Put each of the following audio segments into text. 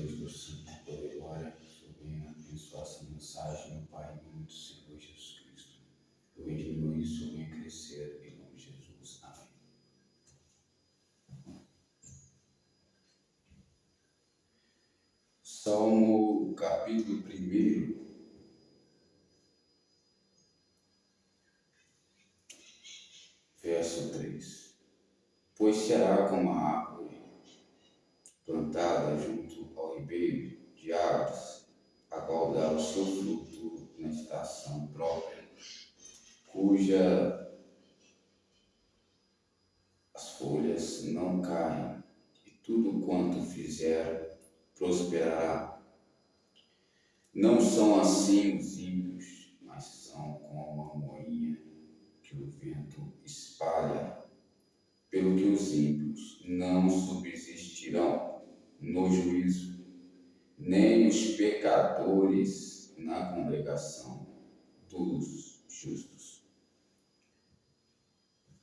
Deus do Santo Poder e Glória, sobre abençoar essa mensagem, meu Pai, em nome do Senhor Jesus Cristo. Eu venho diminuir, eu venho crescer, em nome de Jesus. Amém. Salmo capítulo 1, verso 3. Pois será como a árvore plantada junto ao ribeiro de águas, a qual dá o seu fruto na estação própria, cuja as folhas não caem, e tudo quanto fizer prosperará. Não são assim os ímpios, mas são como a moinha que o vento espalha. Pelo que os ímpios não subsistirão no juízo, nem os pecadores na congregação dos justos.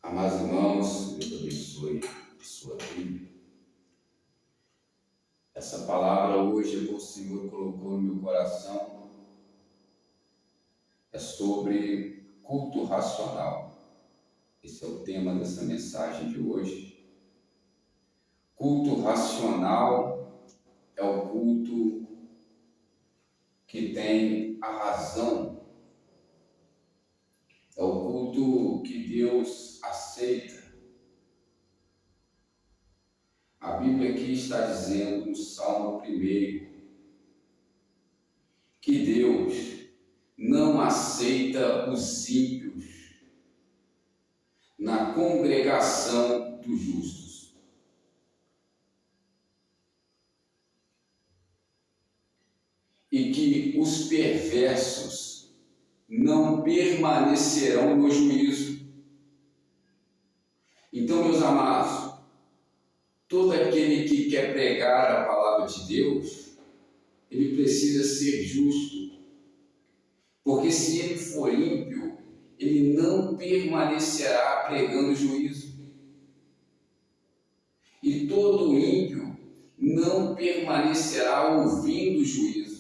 Amados irmãos, Deus abençoe a sua vida. Essa palavra hoje o Senhor colocou no meu coração é sobre culto racional. Esse é o tema dessa mensagem de hoje. Culto racional é o culto que tem a razão. É o culto que Deus aceita. A Bíblia aqui está dizendo no Salmo 1 que Deus não aceita os ímpios na congregação dos justos. E que os perversos não permanecerão no juízo. Então, meus amados, todo aquele que quer pregar a palavra de Deus, ele precisa ser justo. Porque se ele for ímpio, ele não permanecerá pregando juízo. E todo ímpio não permanecerá ouvindo juízo.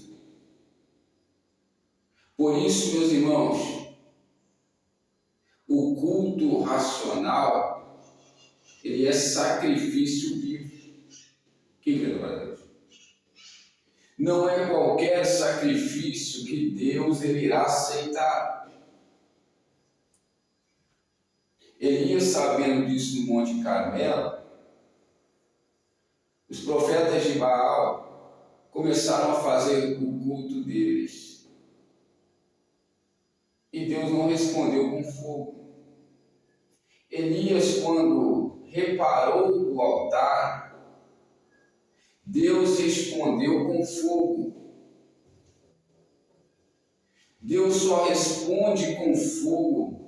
Por isso, meus irmãos, o culto racional, ele é sacrifício vivo. Quem crê para Deus? Não é qualquer sacrifício que Deus ele irá aceitar. Elias, sabendo disso no Monte Carmelo, os profetas de Baal começaram a fazer o culto deles. E Deus não respondeu com fogo. Elias, quando reparou o altar, Deus respondeu com fogo. Deus só responde com fogo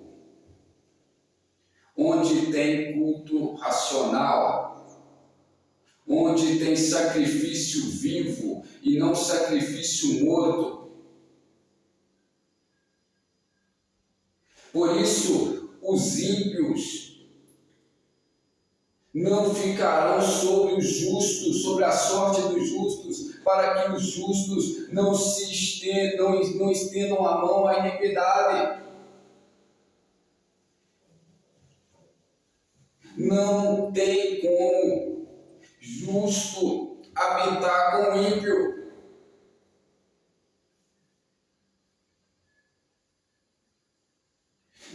onde tem culto racional, onde tem sacrifício vivo e não sacrifício morto. Por isso, os ímpios não ficarão sobre os justos, sobre a sorte dos justos, para que os justos não estendam a mão à iniquidade. Não tem como justo habitar com ímpio.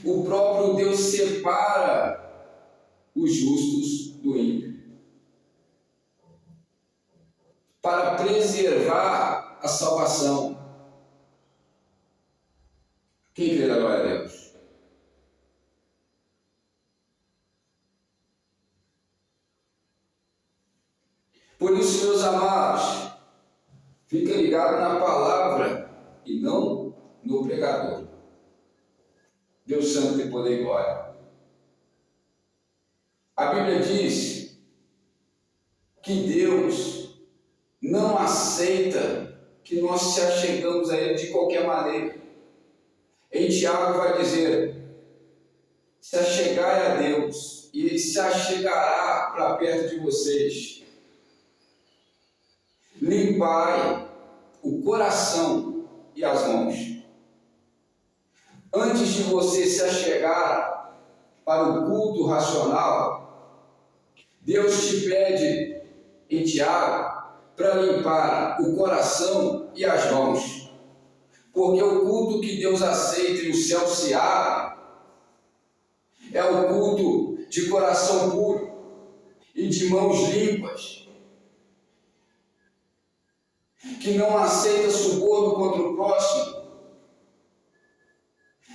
O próprio Deus separa os justos do ímpio, para preservar a salvação. Quem crê na glória a Deus? Por isso, meus amados, fica ligado na palavra e não no pregador. Deus Santo tem poder e glória. A Bíblia diz que Deus não aceita que nós se achegamos a Ele de qualquer maneira. Em Tiago vai dizer: se achegai a Deus, e Ele se achegará para perto de vocês. limpai o coração e as mãos. Antes de você se achegar para o culto racional, Deus te pede em Tiago para limpar o coração e as mãos. Porque o culto que Deus aceita e o céu se abre é o culto de coração puro e de mãos limpas, que não aceita suborno contra o próximo,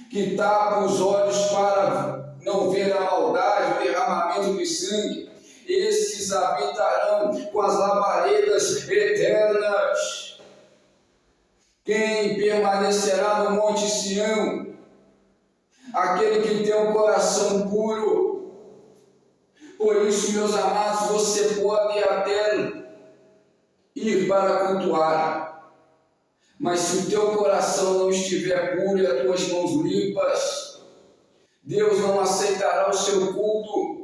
que tapa os olhos para não ver a maldade, o derramamento de sangue. Esses habitarão com as labaredas eternas. Quem permanecerá no Monte Sião? Aquele que tem um coração puro. Por isso, meus amados, você pode até ir para cultuar, mas se o teu coração não estiver puro e as tuas mãos limpas, Deus não aceitará o seu culto.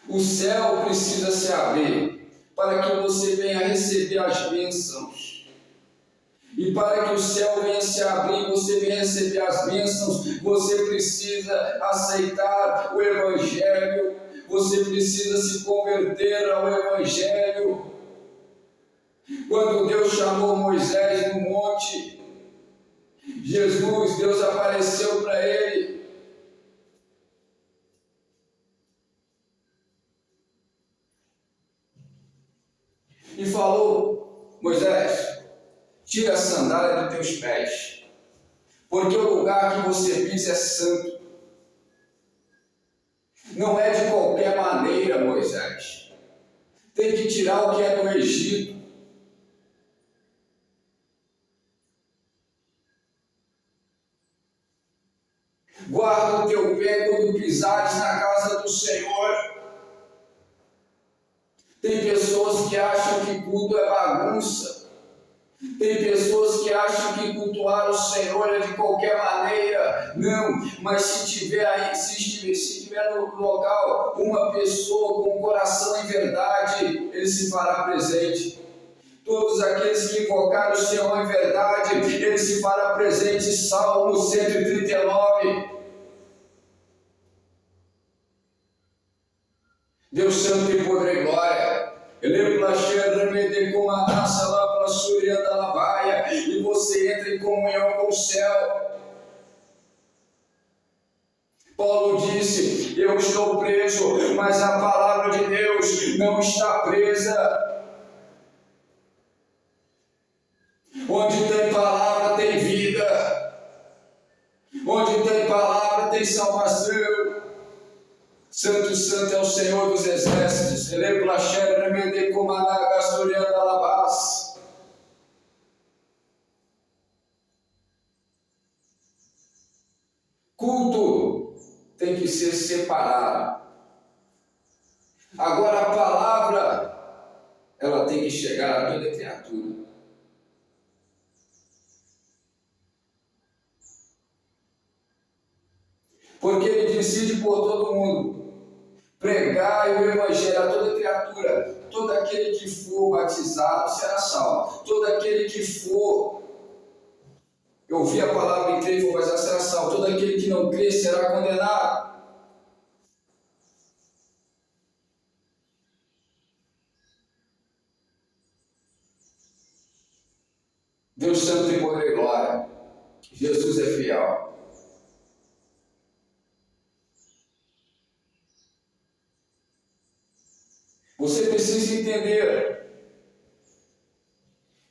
O céu precisa se abrir para que você venha receber as bênçãos. E para que o céu venha se abrir e você venha receber as bênçãos, você precisa aceitar o Evangelho, você precisa se converter ao Evangelho. Quando Deus chamou Moisés no monte, Deus apareceu para ele. E falou: Moisés, tira a sandália dos teus pés, porque o lugar que você pisa é santo. Não é de qualquer maneira, Moisés. Tem que tirar o que é do Egito. Guarda o teu pé quando pisares na casa do Senhor. Tem pessoas que acham que culto é bagunça. Tem pessoas que acham que cultuar o Senhor é de qualquer maneira. Não, mas se estiver no local uma pessoa com o coração em verdade, ele se fará presente. Todos aqueles que invocaram o Senhor em verdade, ele se fará presente. Salmo 139. Deus Santo e Poder e Glória. E você entra em comunhão com o céu. Paulo disse: eu estou preso, mas a palavra de Deus não está presa. Onde tem palavra tem vida. Onde tem palavra tem salvação. Santo, santo é o Senhor dos exércitos. Culto tem que ser separado. Agora a palavra, ela tem que chegar a toda criatura. Porque ele decide por todo mundo. Pregai o Evangelho a toda criatura. Todo aquele que for batizado será salvo. Todo aquele que for ouvir a palavra e crer e for batizado será salvo. Todo aquele que não crer será condenado. Deus Santo em poder e glória. Jesus é fiel. Você precisa entender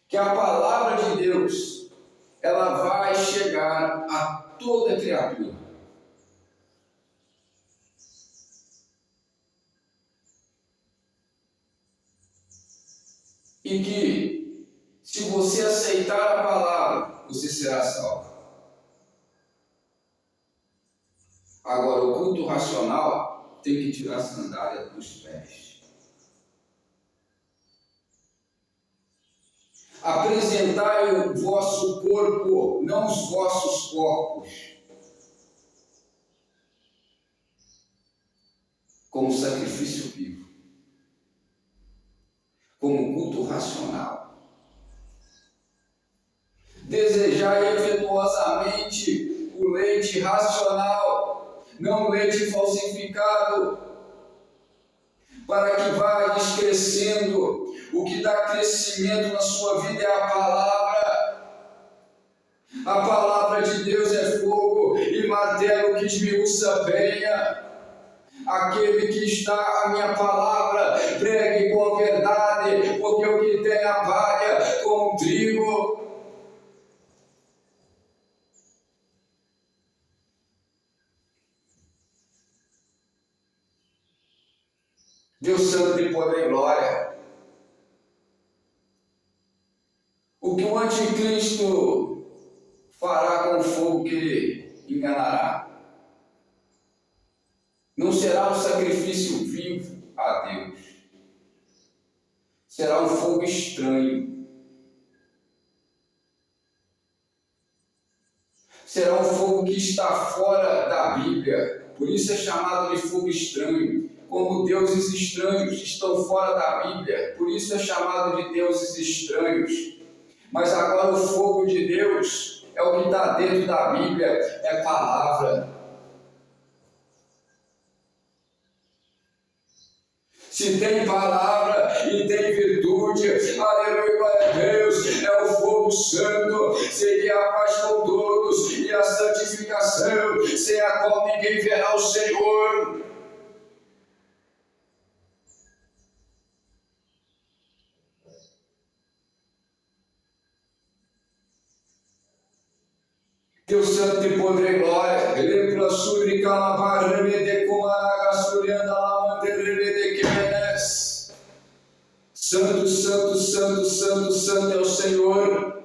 que a palavra de Deus, ela vai chegar a toda criatura. E que, se você aceitar a palavra, você será salvo. Agora, o culto racional tem que tirar a sandália dos pés. Apresentai o vosso corpo, não os vossos corpos, como sacrifício vivo. como culto racional. Desejai efetuosamente o leite racional, não o leite falsificado, para que vades crescendo. O que dá crescimento na sua vida é a palavra. A palavra de Deus é fogo e martelo que esmiuça a penha. Aquele que está a minha palavra, pregue com a verdade, porque o que tem a palha com o trigo. Deus santo e poder e glória. O que o anticristo fará com o fogo que enganará? Não será um sacrifício vivo a Deus. Será um fogo estranho. Será um fogo que está fora da Bíblia. Por isso é chamado de fogo estranho. Como deuses estranhos estão fora da Bíblia. Por isso é chamado de deuses estranhos. Mas agora o fogo de Deus é o que está dentro da Bíblia. É palavra. Se tem palavra e tem virtude, aleluia, glória a Deus, é o fogo santo, seria a paz com todos e a santificação, sem a qual ninguém verá o Senhor. Deus santo e poder e glória, ele pela súrica la barremede comanaga surianda la manterremede quemenes. Santo, santo, santo, santo, santo é o Senhor.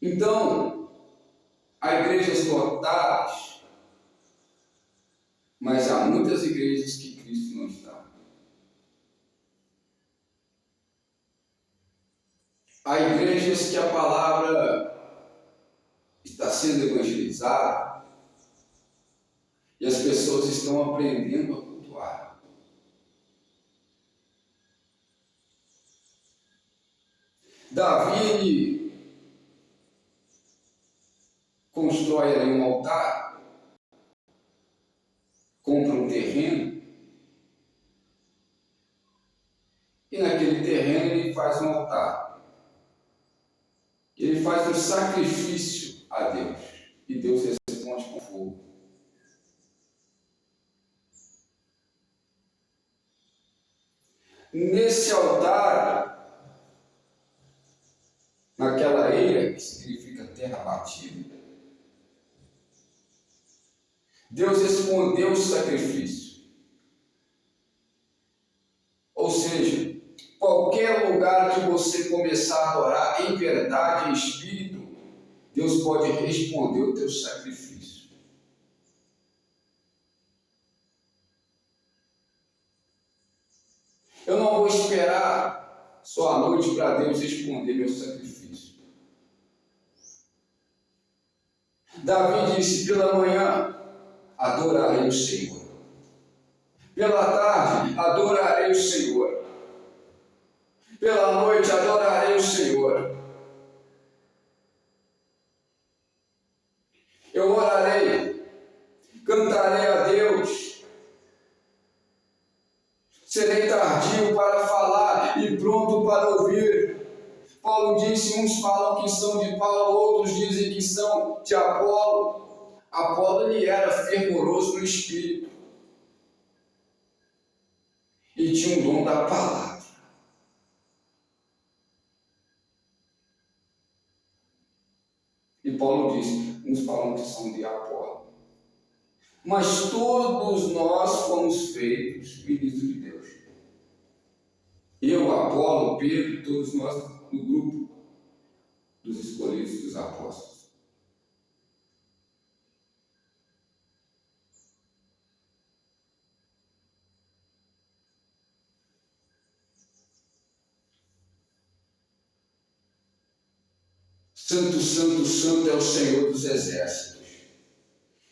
Então, há igrejas lotadas, mas há muitas igrejas que Cristo não está. Há igrejas que a palavra está sendo evangelizada e as pessoas estão aprendendo a cultuar. Davi constrói ali um altar, compra um terreno e naquele terreno ele faz um altar. Ele faz um sacrifício a Deus e Deus responde com fogo. Nesse altar, naquela eira, que significa terra batida, Deus respondeu o sacrifício. Ou seja, qualquer lugar que você começar a adorar em verdade e em espírito, Deus pode responder o teu sacrifício. Eu não vou esperar só a noite para Deus responder meu sacrifício. Davi disse: pela manhã adorarei o Senhor. Pela tarde adorarei o Senhor. Pela noite adorarei o Senhor. Eu orarei, cantarei a Deus. Serei tardio para falar e pronto para ouvir. Paulo disse: uns falam que são de Paulo, outros dizem que são de Apolo. Apolo ele era fervoroso no espírito e tinha um dom da palavra. E Paulo disse: uns falam que são de Apolo. Mas todos nós fomos feitos ministros de Deus. Eu, Apolo, Pedro, todos nós no grupo dos escolhidos dos apóstolos. Santo, santo, santo é o Senhor dos exércitos.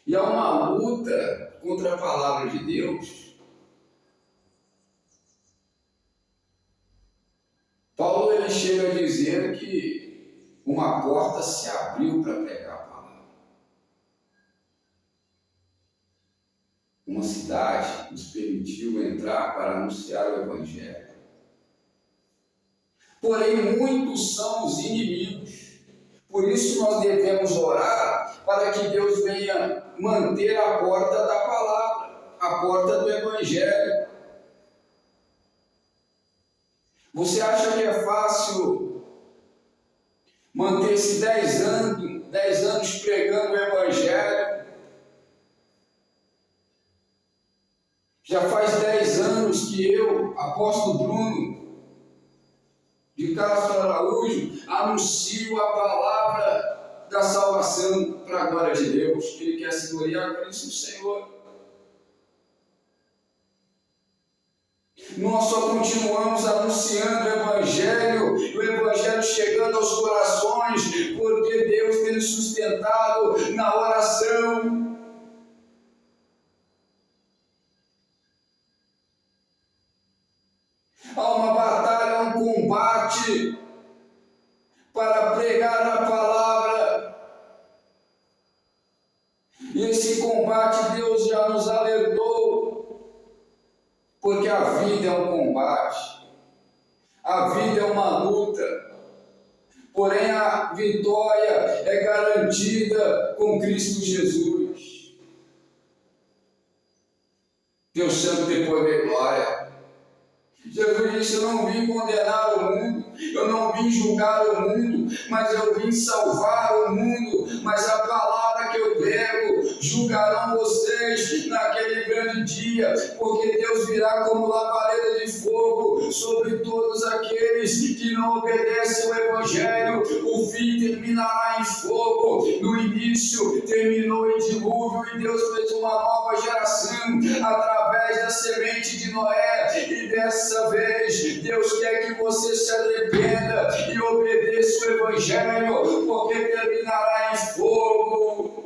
E há uma luta contra a palavra de Deus. Paulo ele chega a dizer que uma porta se abriu para pregar a palavra. Uma cidade nos permitiu entrar para anunciar o Evangelho. Porém, muitos são os inimigos. Por isso nós devemos orar para que Deus venha manter a porta da palavra, a porta do Evangelho. Você acha que é fácil manter-se 10 anos pregando o Evangelho? Já faz 10 anos que eu, apóstolo Bruno, de Castro Araújo, anuncio a palavra da salvação para a glória de Deus. Ele quer se gloriar com isso, Senhor. Nós só continuamos anunciando o Evangelho, e o Evangelho chegando aos corações, porque Deus tem nos sustentado na oração. Há uma batalha, um combate para pregar a palavra. E esse combate Deus já nos alertou, porque a vida é um combate, a vida é uma luta, porém a vitória é garantida com Cristo Jesus. Deus Santo tem poder e glória. Jesus disse: eu não vim condenar o mundo, eu não vim julgar o mundo, mas eu vim salvar o mundo. Mas a palavra que eu prego julgarão vocês naquele grande dia, porque Deus virá como labareda de fogo sobre todos aqueles que não obedecem ao Evangelho. O fim terminará em fogo. No início terminou em dilúvio, e Deus fez uma nova geração através da semente de Noé. E dessa vez Deus quer que você se arrependa e obedeça o Evangelho, porque terminará em fogo.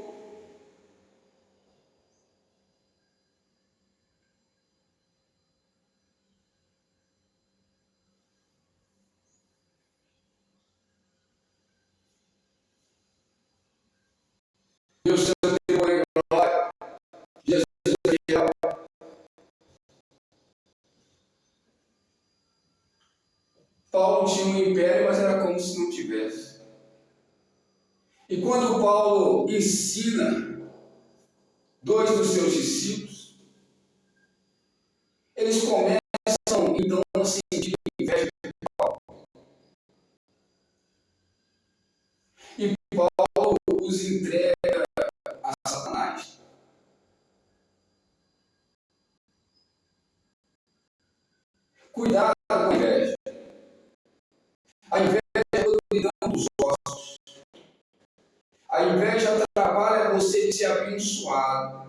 Deus tem glória. Jesus é fiel. Paulo tinha um império, mas era como se não tivesse. E quando Paulo ensina dois dos seus discípulos, eles começam então a sentir inveja de Paulo. E Paulo os entrega a Satanás. Cuidado com a inveja. A inveja é a podridão dos ossos. A inveja trabalha você de ser abençoado.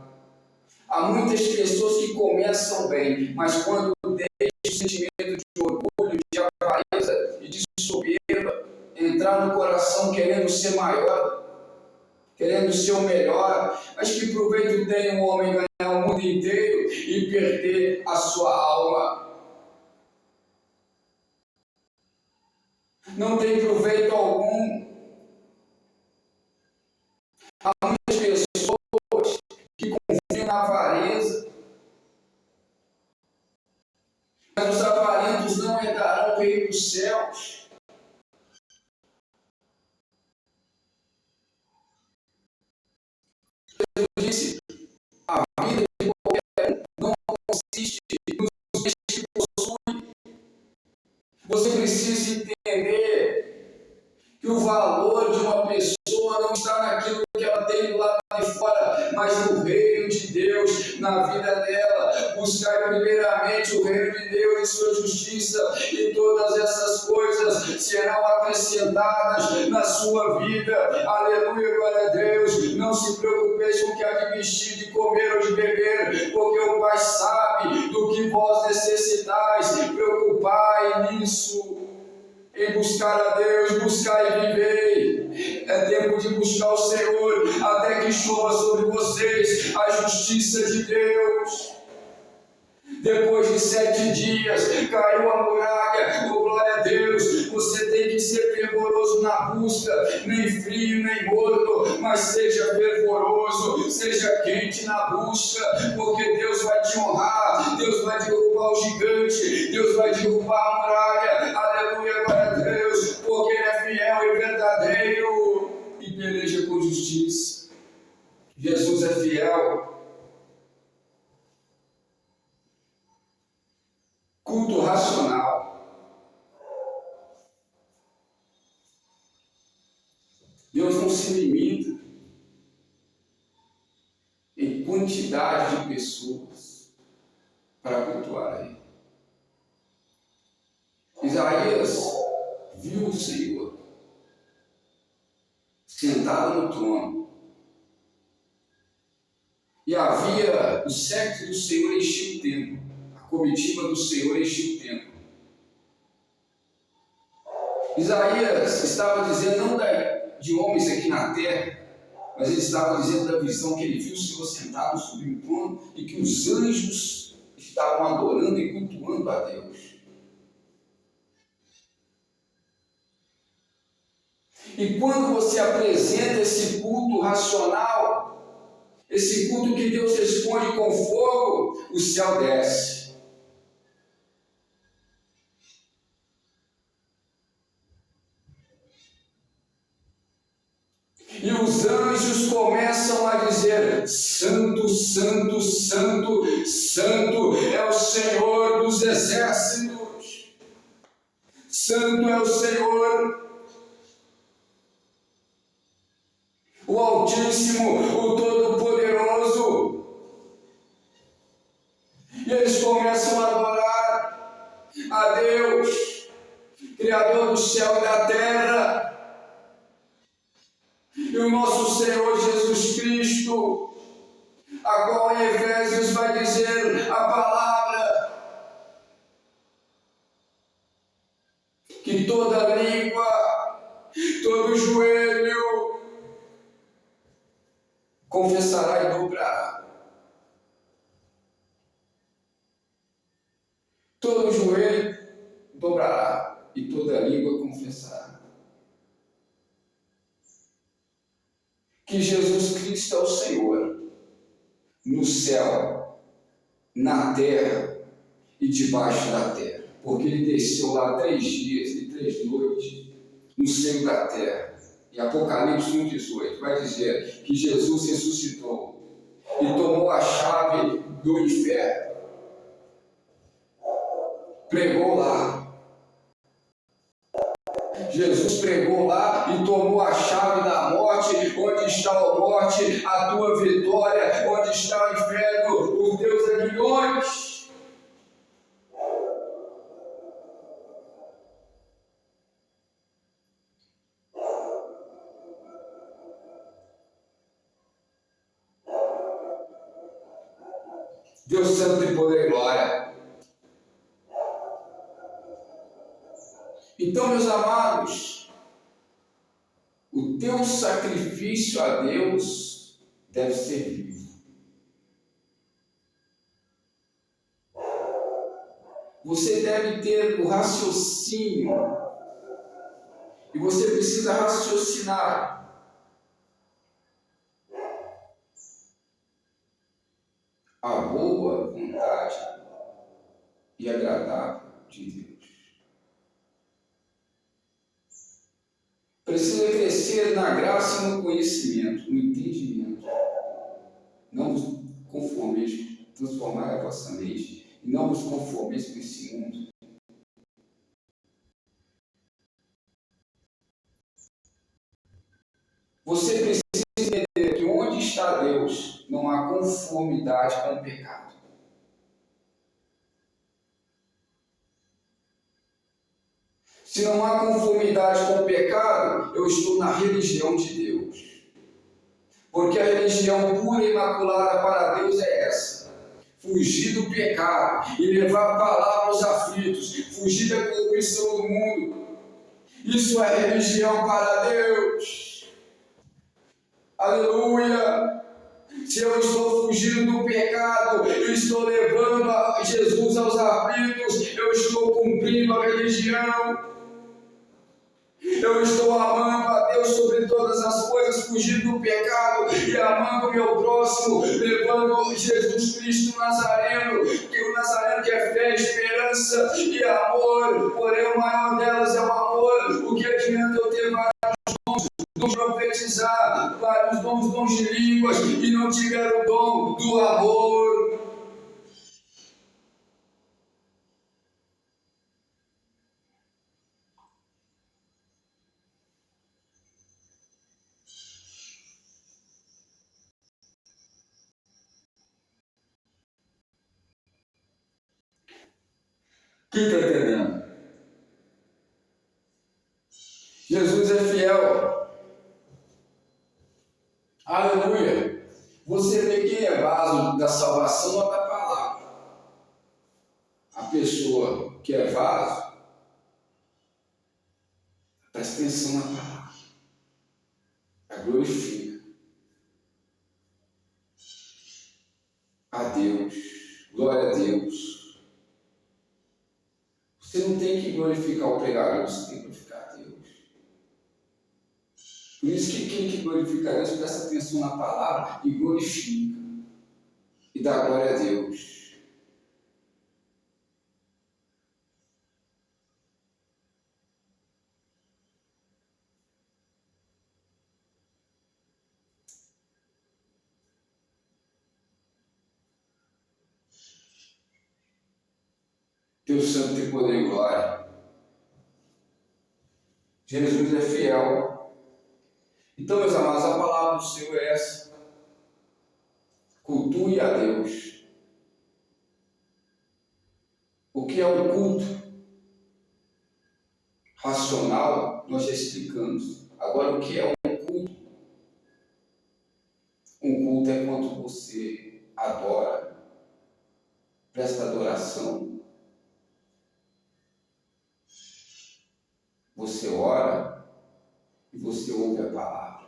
Há muitas pessoas que começam bem, mas quando deixam o sentimento de orgulho, de avareza e de soberba entrar no coração querendo ser maior, querendo ser o melhor, mas que proveito tem um homem ganhar o mundo inteiro e perder a sua alma? Não tem proveito algum. Há muitas pessoas que confiam na avareza, mas os avarentos não herdarão o reino dos céus. Jesus disse: a vida de qualquer um não consiste nos bens que possui. Você precisa entender que o valor de uma pessoa não está naquilo que ela tem do lado de fora, mas no reino de Deus, na vida dela. Buscar primeiramente o reino de Deus e sua justiça, e todas essas coisas serão acrescentadas na sua vida. Aleluia, glória a Deus. Não se preocupeis com o que há de vestir, de comer ou de beber, porque o Pai sabe do que vós necessitais. Preocupai nisso. em buscar a Deus, buscar e viver. É tempo de buscar o Senhor, até que chova sobre vocês a justiça de Deus. Depois de 7 dias, caiu a muralha, oh glória a Deus. Você tem que ser fervoroso na busca, nem frio, nem morno, mas seja fervoroso, seja quente na busca, porque Deus vai te honrar, Deus vai derrubar o gigante, Deus vai derrubar a muralha, aleluia, glória a Deus, porque Ele é fiel e verdadeiro e peleja com justiça. Jesus é fiel. Culto racional. Deus não se limita em quantidade de pessoas para cultuar a Ele. Isaías viu o Senhor sentado no trono. E havia o séquito do Senhor enchia o templo. A comitiva do Senhor enchia o templo. Isaías estava dizendo não de homens aqui na terra, mas ele estava dizendo da visão que ele viu o Senhor sentado sobre o trono e que os anjos estavam adorando e cultuando a Deus. E quando você apresenta esse culto racional, esse culto que Deus responde com fogo, o céu desce. E os anjos começam a dizer: Santo, Santo, Santo, Santo é o Senhor dos exércitos. Santo é o Senhor, o Altíssimo, o Todo-Poderoso. E eles começam a adorar a Deus, Criador do céu e da terra. E o nosso Senhor Jesus Cristo, a qual em Efésios vai dizer a palavra, que toda língua, todo joelho confessará e dobrará. Todo joelho dobrará e toda língua confessará que Jesus Cristo é o Senhor, no céu, na terra e debaixo da terra, porque Ele desceu lá 3 dias e 3 noites no seio da terra. E Apocalipse 1,18 vai dizer que Jesus ressuscitou e tomou a chave do inferno, pregou lá. Jesus pregou lá e tomou a chave da morte. Onde está a morte? A tua vitória. Onde está o inferno? O Deus aguilhões. Deus santo e poder e glória. Então, meus amados, o teu sacrifício a Deus deve ser vivo. Você deve ter o raciocínio, e você precisa raciocinar a boa vontade e agradável de Deus. Precisa crescer na graça e no conhecimento, no entendimento. Não vos conformeis, transformar a vossa mente, e não vos conformeis com esse mundo. Você precisa entender que onde está Deus, não há conformidade com o pecado. Se não há conformidade com o pecado, eu estou na religião de Deus. Porque a religião pura e imaculada para Deus é essa: fugir do pecado e levar a palavra aos aflitos, fugir da corrupção do mundo. Isso é religião para Deus. Aleluia! Se eu estou fugindo do pecado, eu estou levando a Jesus aos aflitos, eu estou cumprindo a religião. Eu estou amando a Deus sobre todas as coisas, fugindo do pecado e amando o meu próximo, levando Jesus Cristo Nazareno, que o Nazareno que é fé, esperança e amor, porém o maior delas é o amor. O que adianta eu ter vários dons de profetizar, vários dons de línguas e não tiver o dom do amor? Quem está entendendo? Jesus é fiel. Aleluia. Você vê quem é vaso da salvação ou da palavra. A pessoa que é vaso, presta atenção na palavra. A glorifica a Deus. Glória a Deus. Você não tem que glorificar o pregador, você tem que glorificar a Deus. Por isso que quem que glorifica a Deus, presta atenção na palavra e glorifica. E dá glória a Deus. Deus Santo tem poder e glória. Jesus é fiel. Então, meus amados, a palavra do Senhor é essa. Cultue a Deus. O que é um culto racional, nós já explicamos. Agora, o que é um culto? Um culto é quando você adora, presta adoração. Você ora e você ouve a palavra.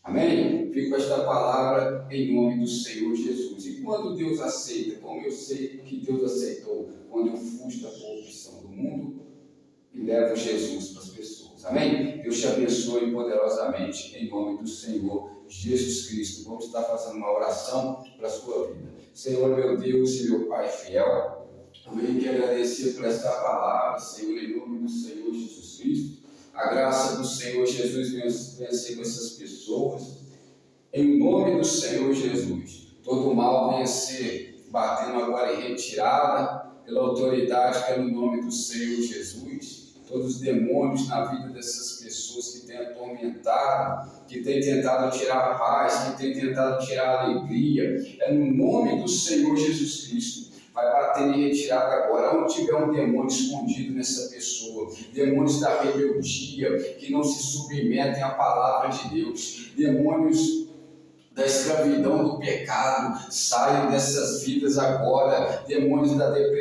Amém? Fico com esta palavra em nome do Senhor Jesus. E quando Deus aceita, como eu sei que Deus aceitou, quando eu fujo da corrupção do mundo e levo Jesus para as pessoas. Amém? Deus te abençoe poderosamente em nome do Senhor Jesus Cristo. Vamos estar fazendo uma oração para a sua vida. Senhor, meu Deus e meu Pai fiel, eu venho te agradecer por esta palavra, Senhor, em nome do Senhor Jesus Cristo. A graça do Senhor Jesus venha ser com essas pessoas. Em nome do Senhor Jesus. Todo mal venha ser batendo agora em retirada, pela autoridade que é no nome do Senhor Jesus. Todos os demônios na vida dessas pessoas que têm atormentado, que têm tentado tirar a paz, que têm tentado tirar a alegria, é no nome do Senhor Jesus Cristo. Vai bater em retirada agora. Onde tiver um demônio escondido nessa pessoa, demônios da rebeldia, que não se submetem à palavra de Deus, demônios da escravidão do pecado, saiam dessas vidas agora, demônios da depressão,